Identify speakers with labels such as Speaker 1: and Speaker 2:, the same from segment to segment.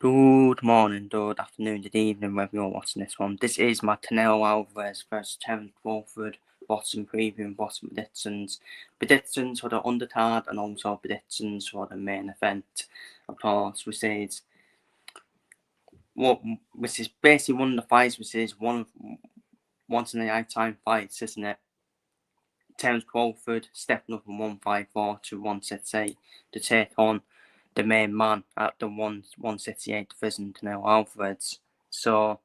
Speaker 1: Good morning, good afternoon, good evening, wherever you're watching this one. This is my Canelo Alvarez versus Terence Crawford boxing preview and boxing predictions. Predictions for the undercard and also predictions for the main event. Of course, which is basically one of the fights, which is one of once in a lifetime fights, isn't it? Terence Crawford stepping up from 154 to 168 to take on the main man at the 168 division, Canelo Alvarez. So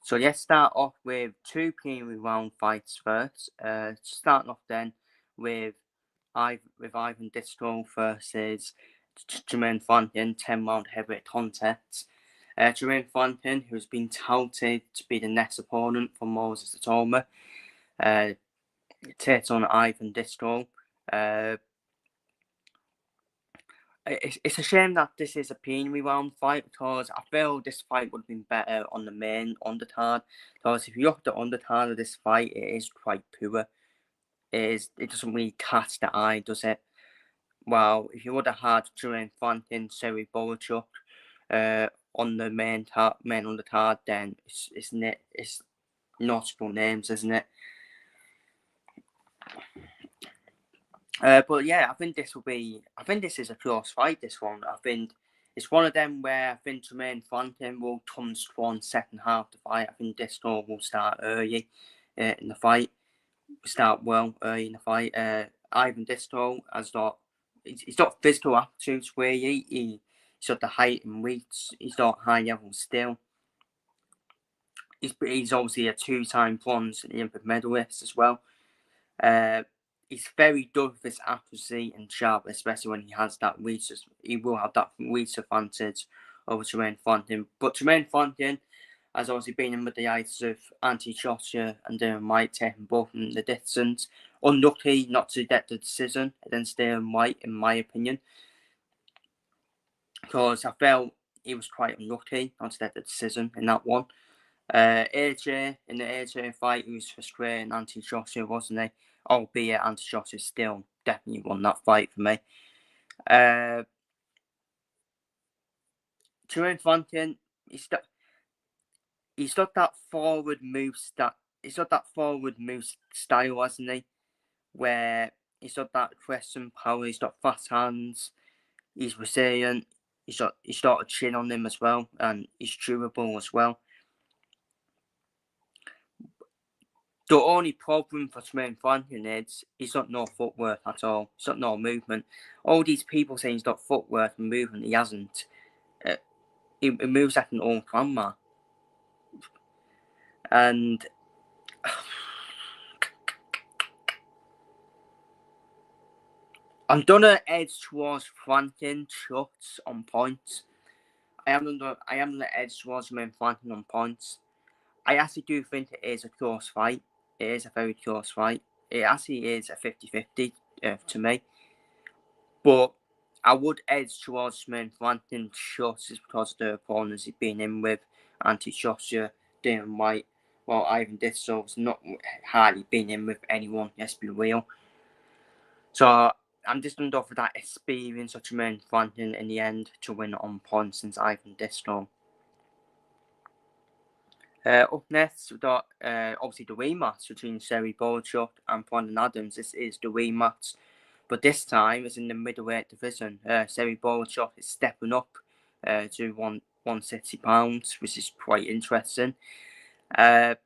Speaker 1: let's start off with two preliminary round fights first. Starting off then with Ivan Disco versus Jermaine Fontaine, 10-round heavyweight contest. Jermaine Fontaine, who's been touted to be the next opponent for Moses Atoma, takes on Ivan Disco. It's a shame that this is a preliminary round fight because I feel this fight would have been better on the main undercard. Because if you look at the undercard of this fight, it is quite poor. It doesn't really catch the eye, does it? Well, if you would have had Jermaine Fontaine, Seri Bolachuk on the main undercard, then it's notable names, isn't it? But yeah, I think this is a close fight, this one. I think it's one of them where I think Jermaine Fontaine will come strong second half of the fight. I think Disco will start early in the fight. Start well early in the fight. Ivan Disco he's got physical aptitudes where he's got the height and weight. He's got high level still. He's obviously a two-time bronze Olympic medalist as well. He's very good with his accuracy and jab, especially when he has that reach. He will have that reach advantage over Jermaine Fontaine. But Jermaine Fontaine has obviously been in with the likes of Anthony Joshua and Darren White, taking both in the distance. Unlucky not to get the decision against Darren White, in my opinion, because I felt he was quite unlucky not to get the decision in that one. AJ, in the AJ fight, he was frustrating Anthony Joshua, wasn't he? Albeit Anthony Joshua still definitely won that fight for me. Jermaine Fontaine, he's got that forward move style, hasn't he? Where he's got that pressing power, he's got fast hands, he's resilient, he's got a chin on him as well, and he's durable as well. The only problem for Jermaine Fontaine is he's got no footwork at all. He's got no movement. All these people saying he's got footwork and movement, he hasn't. He moves like an old grandma. And I'm gonna edge towards Fontaine shots on points. I am gonna edge towards Jermaine Fontaine on points. I actually do think it is a close fight. It is a very close fight. It actually is a 50-50 to me. But I would edge towards Jermaine Fontaine shots just because of the opponents he's been in with. Anthony Joshua, Darren White. Well, Ivan Disso's not hardly been in with anyone, let's be real. So I'm just going to go for that experience of Jermaine Fontaine in the end to win on points since Ivan Disso. Up next, we've got obviously the rematch between Seri Bolachuk and Brandon Adams. This is the rematch, but this time it's in the middleweight division. Seri Bolachuk is stepping up to 160 pounds, which is quite interesting. But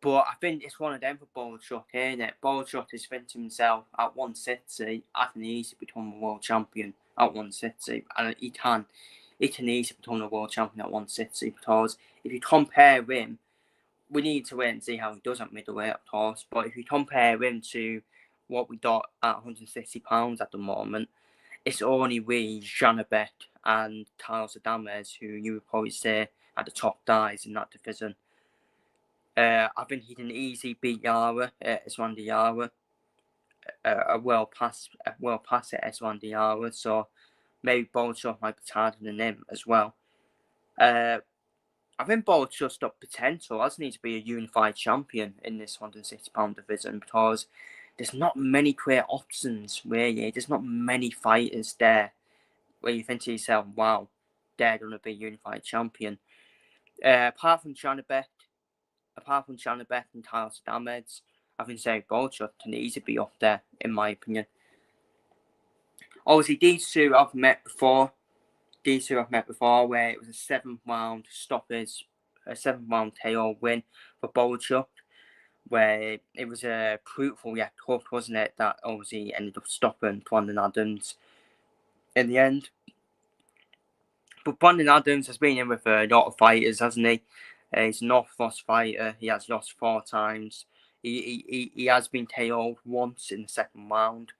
Speaker 1: I think it's one of them for Bolachuk, isn't it? Bolachuk is thinking himself at 160, I can easily become a world champion at 160, and he can easily become a world champion at 160 because if you compare him, we need to wait and see how he does at middleweight, of course. But if you compare him to what we got at 160 pounds at the moment, it's only really Janabek and Carlos Adames who you would probably say are the top guys in that division. I think he can easily beat Yara, Eswandi Yara, well past it, Eswandi Yara. So maybe Bolachuk might be tighter than him as well. I think Bolachuk's got potential, hasn't he, to be a unified champion in this 160 pound division because there's not many clear options really. There's not many fighters there where you think to yourself, wow, they're going to be unified champion. Apart from Janabek and Tyler Stamets, I think Zach Bolchuk can easily be up there, in my opinion. Obviously, these two I've met before, where it was a 7th round stoppage, a 7th round KO win for Bolchuk, where it was a brutal yet tough, wasn't it, that obviously ended up stopping Brandon Adams in the end. But Brandon Adams has been in with a lot of fighters, hasn't he? He's an orthodox fighter. He has lost 4 times. He has been KO'd once in the 2nd round.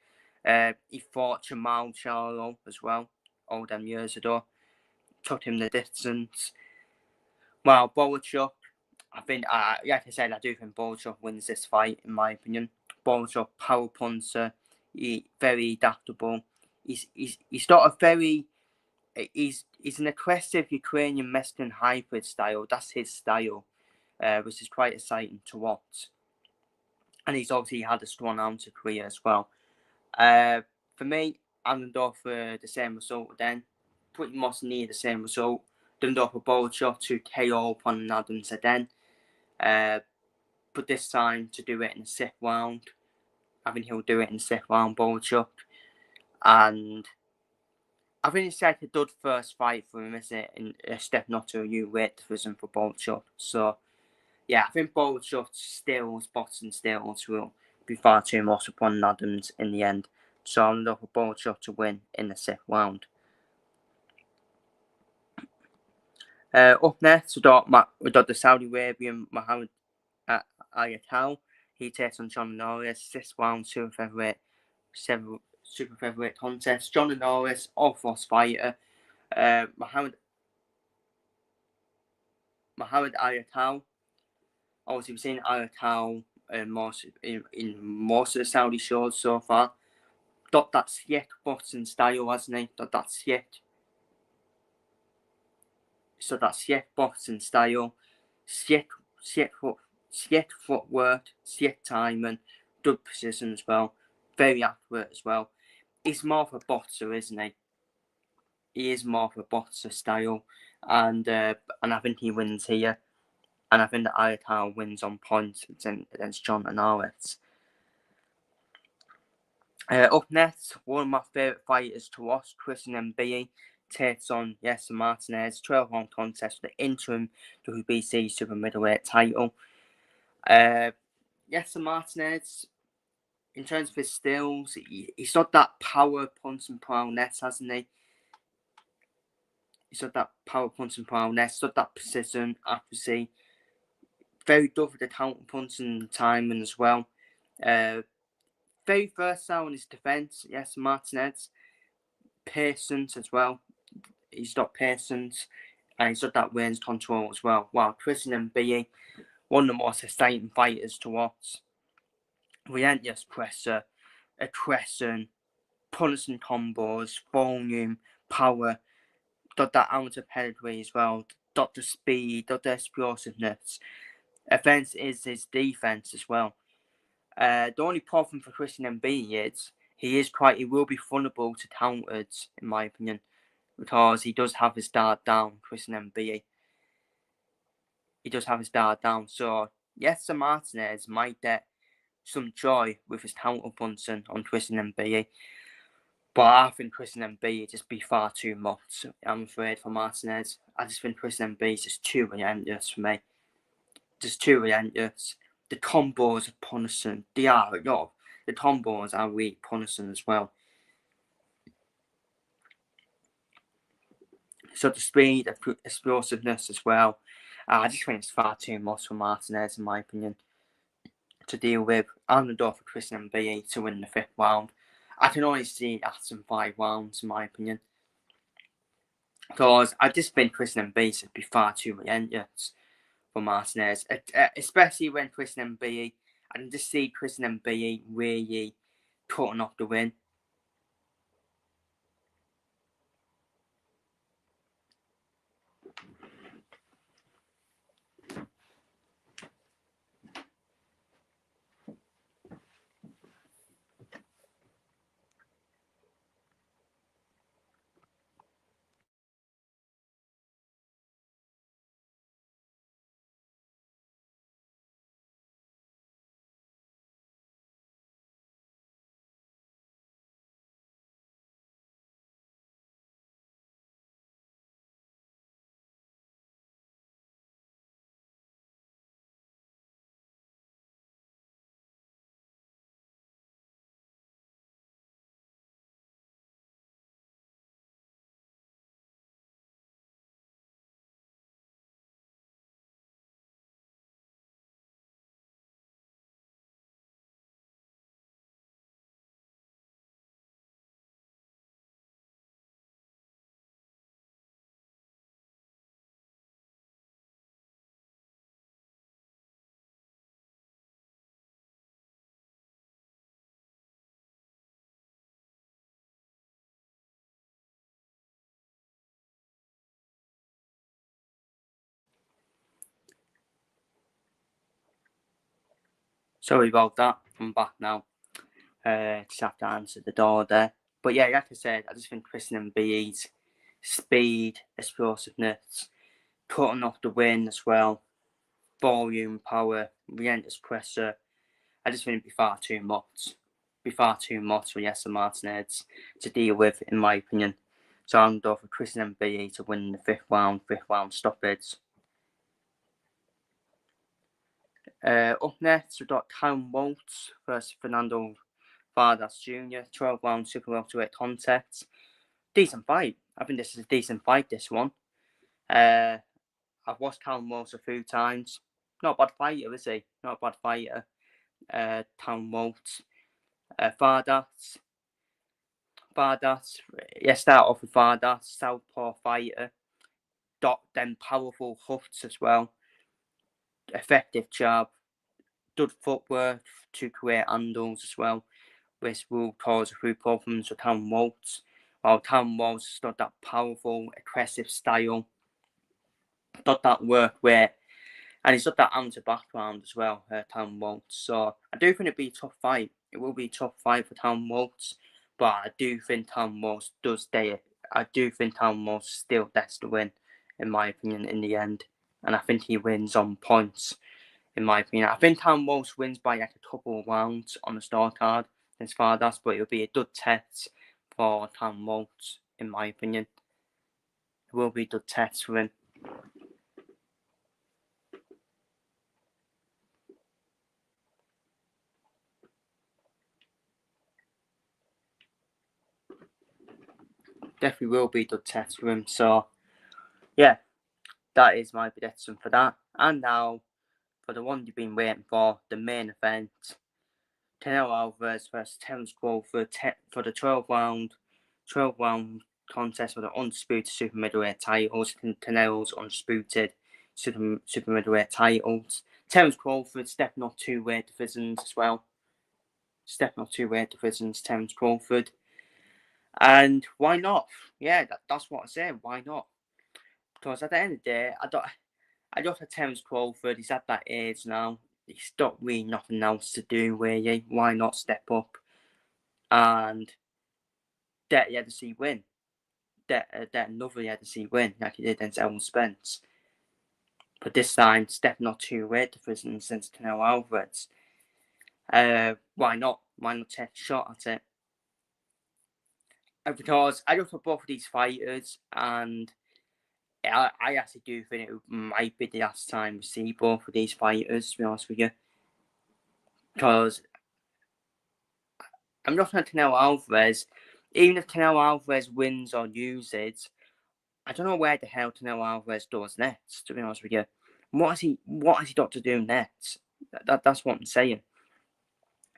Speaker 1: He fought Jamal Charlo as well, all them years ago. Took him the distance. Well, Bolchuk, I think, like I said, I do think Bolchuk wins this fight, in my opinion. Bolchuk, power puncher, very adaptable. He's got a very... He's an aggressive Ukrainian Mexican hybrid style. That's his style, which is quite exciting to watch. And he's obviously had a strong amateur career as well. For me, I'm going to go for the same result then. Pretty much near the same result. Done go for Bolchuk to KO Brandon Adams again. But this time to do it in the 6th round. I think he'll do it in the 6th round, Bolchuk. And I think it's like a good first fight for him, isn't it? In a step not to a new weight division for Bolchuk. So, yeah, I think Bolchuk's boxing stills will be far too much upon Adams in the end. So I'm looking for Bolchuk to win in the 6th round. Up next, we got the Saudi Arabian Mohammed Ayatal. He takes on John Norris, 6th round super featherweight contest. John Norris, orthodox fighter. Mohammed Ayatal. Obviously, we've seen Ayatal in most of the Saudi shows so far. Got that Siek boxing style, hasn't he? Got that Siek. So that Siek boxing style, Siek footwork, Siek timing, good precision as well, very accurate as well. He's more of a boxer, isn't he? He is more of a boxer style, and I think he wins here. And I think that Ayatal wins on points against John Norris. Up next, one of my favourite fighters to watch, Christian Mbiyi, takes on Yasser Martinez, 12-round contest for the interim WBC super middleweight title. Yasser Martinez, in terms of his skills, he's got that power punch and prowess, hasn't he? He's got that power punch and prowess, he's got that precision, accuracy. Very good with the counter punch and timing as well. Very versatile in his defence, Yasser Martinez. Patience as well. He's got patience and he's got that range control as well. Wow, Christian Mbiyi, one of the most exciting fighters to watch. Relentless presser, aggression, punishing combos, volume, power. Got that amateur pedigree as well. Got the speed, got the explosiveness. Offense is his defense as well. The only problem for Christian Mbiyi is he will be vulnerable to counters, in my opinion, because he does have his guard down, Christian Mbiyi. He does have his guard down, so Yasser Martinez might get some joy with his counter punching on Christian Mbiyi, but I think Christian Mbiyi just be far too much, I'm afraid, for Martinez. I just think Christian Mbiyi is just too relentless for me. Just too relentless. The combos are punishing. The combos are really punishing as well. So the speed, explosiveness as well. I just think it's far too much for Martinez, in my opinion, to deal with. I'm going to go for Christian Mbiyi to win the 5th round. I can only see that in 5 rounds, in my opinion. Because I just think Christian Mbiyi would be far too relentless for Martinez, especially when Christian Mbiyi, I can just see Christian Mbiyi really cutting off the win. Sorry about that. I'm back now. Just have to answer the door there. But yeah, like I said, I just think Christian MBE's speed, explosiveness, cutting off the win as well, volume, power, relentless pressure. I just think it'd be far too much. For Jesse Martinez to deal with, in my opinion. So I'm going for Christian MBE to win the fifth round stoppage. Up next, we've got Karen Waltz versus Fernando Vargas Jr. 12-round super welterweight contest. Decent fight. I think this is a decent fight, this one. I've watched Karen Waltz a few times. Not a bad fighter, is he? Not a bad fighter. Karen Waltz. Vargas. Start off with Vargas. Southpaw fighter. Got them powerful hooks as well. Effective jab. Good footwork to create handles as well, which will cause a few problems for Karen Waltz. While Karen Waltz has got that powerful, aggressive style, got that work rate, and he's got that amateur background as well, Karen Waltz. So I do think it'll be a tough fight. It will be a tough fight for Karen Waltz, but I do think Karen Waltz does stay. I do think Karen Waltz still gets the win, in my opinion, in the end. And I think he wins on points, in my opinion. I think Karen Waltz wins by like a couple of rounds on the scorecard as far as that, but it'll be a good test for Karen Waltz, in my opinion. It will be a good test for him. Definitely will be a good test for him. So, yeah, that is my prediction for that. And now, for the one you've been waiting for, the main event. Canelo Alvarez versus Terence Crawford for the 12-round contest for the undisputed super middleweight titles. Canelo's undisputed super middleweight titles. Terence Crawford stepping up 2 weight divisions as well. Terence Crawford. And why not? Yeah, that's what I say. Why not? Because at the end of the day, I just had Terence Crawford. He's at that age now. He's got really nothing else to do, really. Why not step up and get the win? Get another win like he did against Elton Spence. But this time, stepping up 2 weight divisions since Canelo Alvarez. Why not? Why not take a shot at it? Because I look at both of these fighters, and I actually do think it might be the last time we see both of these fighters, to be honest with you. Because I'm looking at Canelo Alvarez. Even if Canelo Alvarez wins or loses, I don't know where the hell Canelo Alvarez does next, to be honest with you. What has he got to do next? That's what I'm saying.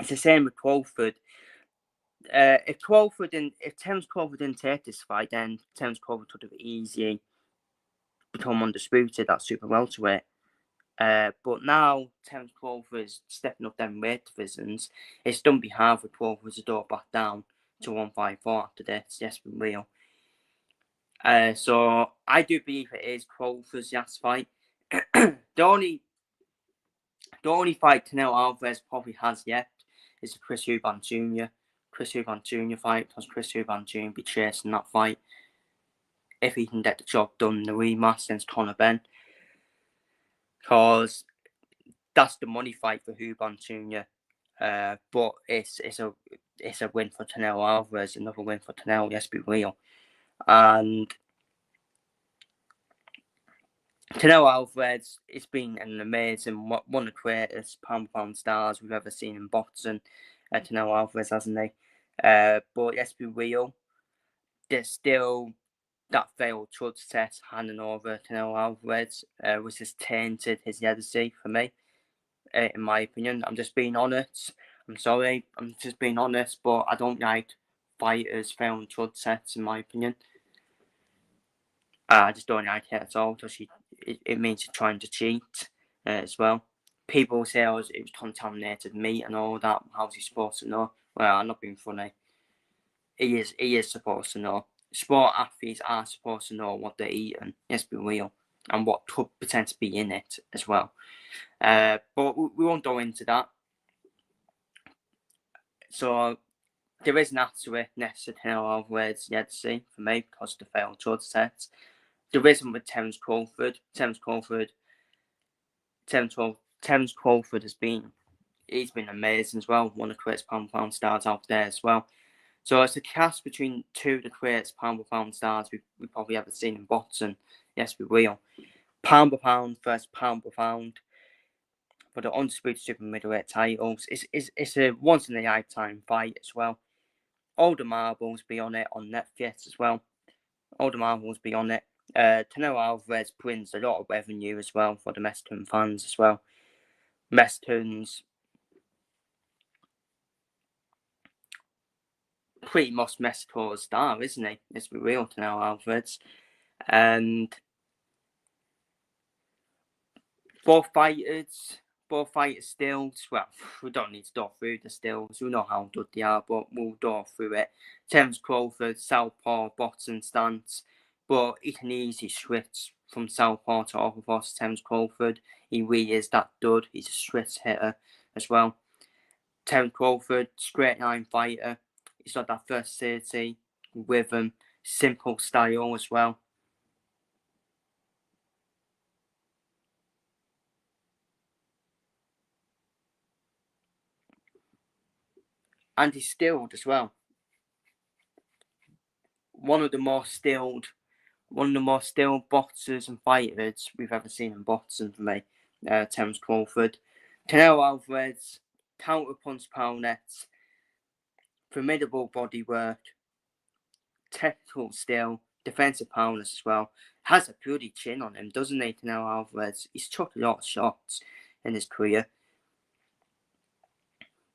Speaker 1: It's the same with Crawford. If Terence Crawford didn't take this fight, then Terence Crawford would have easily become undisputed at super welterweight. But now Terence Crawford is stepping up them weight divisions. It's done behalf of Crawford to go back down to 154 after this. Yes, for real. So I do believe it is Crawford's last fight. The only fight Canelo Alvarez probably has yet is the Chris Eubank Jr. Fight, because Chris Eubank Jr. be chasing that fight if he can get the job done in the rematch against Conor Benn. Because that's the money fight for Eubank Jr. But it's a win for Canelo Alvarez, another win for Canelo, let's be real. And Canelo Alvarez, it's been an amazing, one of the greatest pound stars we've ever seen in boxing. Canelo Alvarez, hasn't he? But let's be real, there's still that failed drug test handing over Canelo Alvarez, which has tainted his legacy for me, in my opinion. I'm just being honest. I'm sorry, I'm just being honest, but I don't like fighters failing drug tests, in my opinion. I just don't like it at all, because it means you're trying to cheat as well. People say it was contaminated meat and all that. How's he supposed to know? Well, I'm not being funny. He is supposed to know. Sport athletes are supposed to know what they're eating. Let's be real, and what could potentially be in it as well. But we won't go into that. So there is an asterisk next to Canelo Alvarez Yedsi for me because of the failed judge sets. There isn't with Terence Crawford. Terence Crawford has been amazing as well. One of the greatest pound for pound stars out there as well. So it's a cast between two of the greatest pound for pound stars we probably ever seen in boxing. Yes, we will. Pound for pound versus pound for pound for the undisputed super middleweight titles. It's a once in a lifetime fight as well. All the marbles be on it on Netflix as well. All the marbles be on it. Canelo Alvarez brings a lot of revenue as well for the Mexican fans as well. Mexicans pretty much Mexico's star, isn't he? Let's be real, Canelo Alvarez. And both fighters still, well, we don't need to go through the stills. We know how good they are, but we'll go through it. Terence Crawford, southpaw boxing stance, but he can easily switch from southpaw to orthodox. Terence Crawford, he really is that good. He's a switch hitter as well. Terence Crawford, straight line fighter. He's got that versatility, rhythm, simple style as well. And he's skilled as well. One of the more skilled boxers and fighters we've ever seen in boxing for me, Terence Crawford. Canelo Alvarez, counter punch power nets, formidable body work, technical skill, defensive powers as well. Has a bloody chin on him, doesn't he, Canelo Alvarez? He's took a lot of shots in his career.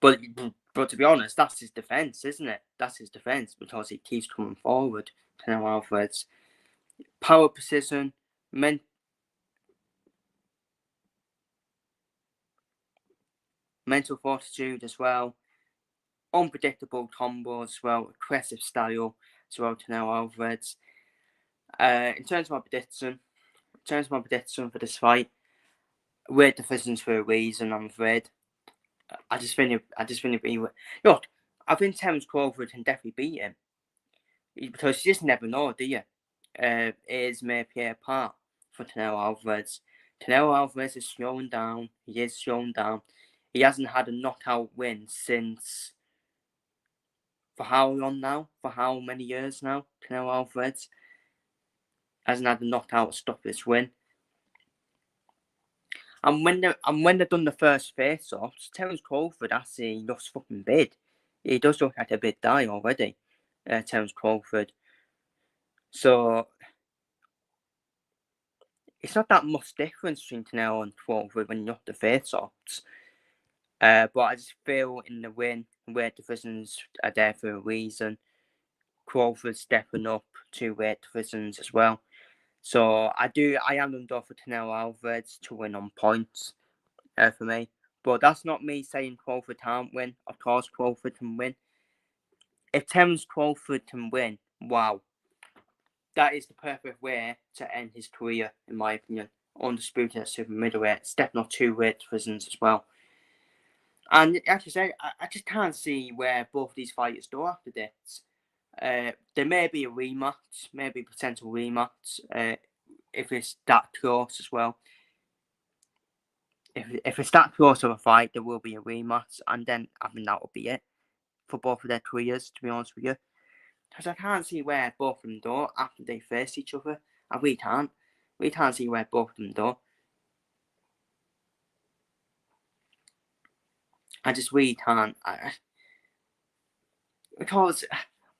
Speaker 1: But to be honest, that's his defence, isn't it? That's his defence because he keeps coming forward, Canelo Alvarez. Power, precision, mental fortitude as well. Unpredictable combos as well. Aggressive style as well, Canelo Alvarez. In terms of my prediction for this fight, weight divisions for a reason, I'm afraid. I just think look, I think Terence Crawford can definitely beat him because you just never know, do you? Is may play a part for Canelo Alvarez. Canelo Alvarez is slowing down. He is slowing down. He hasn't had a knockout win since, for how long now? For how many years now? Canelo Alvarez hasn't had a knockout stoppage win. And when they've done the first face-offs, Terence Crawford actually looks fucking big. He does look like a big guy already, Terence Crawford. So it's not that much difference between Canelo and Crawford when you look at the face-offs. But I just feel in the weight divisions are there for a reason. Crawford stepping up to weight divisions as well. So I am under for Canelo Alvarez to win on points for me. But that's not me saying Crawford can't win. Of course, Crawford can win. If Terence Crawford can win, wow. That is the perfect way to end his career, in my opinion. Undisputed at super middleweight, stepping up 2 weight divisions as well. And like I said, I just can't see where both these fighters go after this. There may be a rematch, maybe a potential rematch, if it's that close as well. If it's that close of a fight, there will be a rematch, and then I think that will be it for both of their careers, to be honest with you. Because I can't see where both of them go after they face each other. I really can't. We can't see where both of them go. I just really can't. Because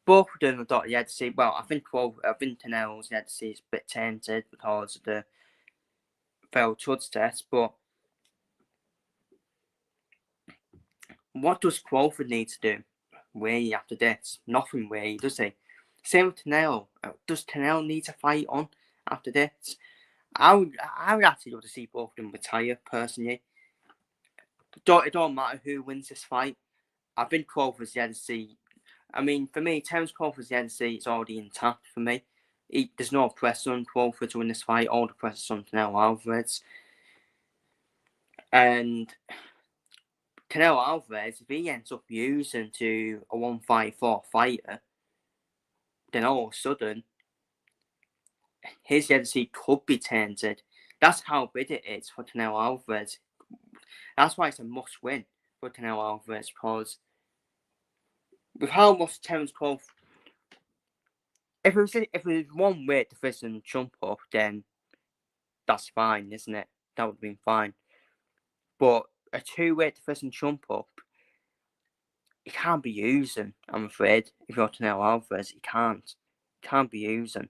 Speaker 1: both of them have got the see. Well, I think Canelo's see is a bit tainted because of the failed judge test, but what does Crawford need to do way after this? Nothing way, does he? Same with Canelo. Does Canelo need to fight on after this? I would actually love to see both of them retire, personally. It don't matter who wins this fight. I think Crawford's the see. I mean, for me, Terence Crawford's the see is already intact for me. There's no pressure on Crawford to win this fight. All the pressure's on Canelo Alvarez. And Canelo Alvarez, if he ends up losing to a 154 fighter, then all of a sudden, his legacy could be tainted. That's how big it is for Canelo Alvarez. That's why it's a must win for Canelo Alvarez, because with how much Terence Crawford, if it was one weight division jump up, then that's fine, isn't it? That would have been fine. But a 2-weight division jump up, he can't be using, I'm afraid. If you're Canelo Alvarez, he can't be using.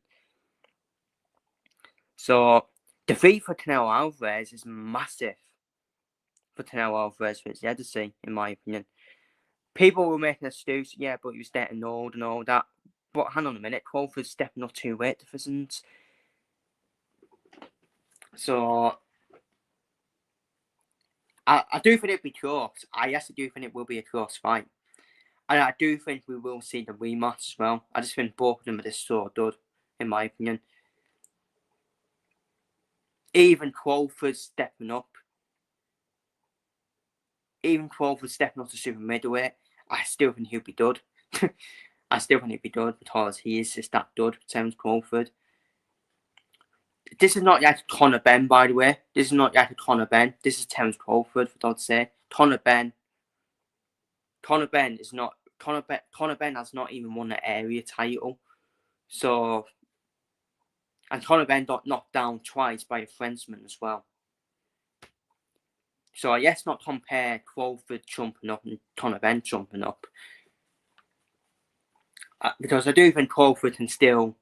Speaker 1: So defeat for Canelo Alvarez is massive for Canelo Alvarez for his legacy, in my opinion. People were making excuses, yeah, but he was getting old and all that. But hang on a minute, Crawford's stepping up 2-weight divisions. So I do think it'll be close. I actually do think it will be a close fight. And I do think we will see the rematch as well. I just think both of them are just so good, in my opinion. Even Crawford stepping up. Even Crawford stepping up to super middleweight, I still think he'll be dud. I still think he'll be dud because he is just that dud, Terence Crawford. This is not yet Conor Benn, by the way. This is not yet Conor Benn. This is Terence Crawford, for God's sake. Conor Benn is not. Conor Benn has not even won the area title. So, and Conor Benn got knocked down twice by a Frenchman as well. So let's not compare Crawford jumping up and Conor Benn jumping up. Because I do think Crawford can still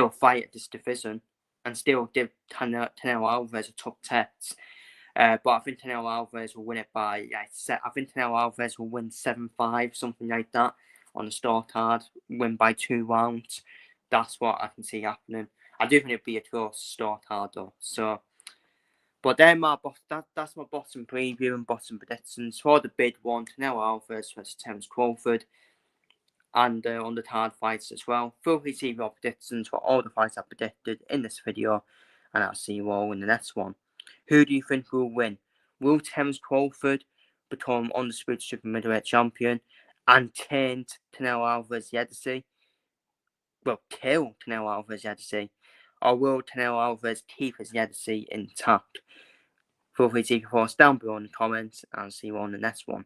Speaker 1: fight at this division and still give Canelo Alvarez a tough test. But I think Canelo Alvarez will win it by, I think Canelo Alvarez will win 7-5, something like that, on the start card, win by 2 rounds. That's what I can see happening. I do think it'll be a close start card though. So, but then that's my bottom preview and bottom predictions for the big one. Canelo Alvarez versus Terence Crawford. And on the card fights as well. Feel free to see your predictions for all the fights I predicted in this video. And I'll see you all in the next one. Who do you think will win? Will Terence Crawford become undisputed super middleweight champion and taint Canelo Alvarez's legacy? Well, kill Canelo Alvarez's legacy? Or will Canelo Alvarez keep his legacy intact? Feel free to take your thoughts down below in the comments, and I'll see you all in the next one.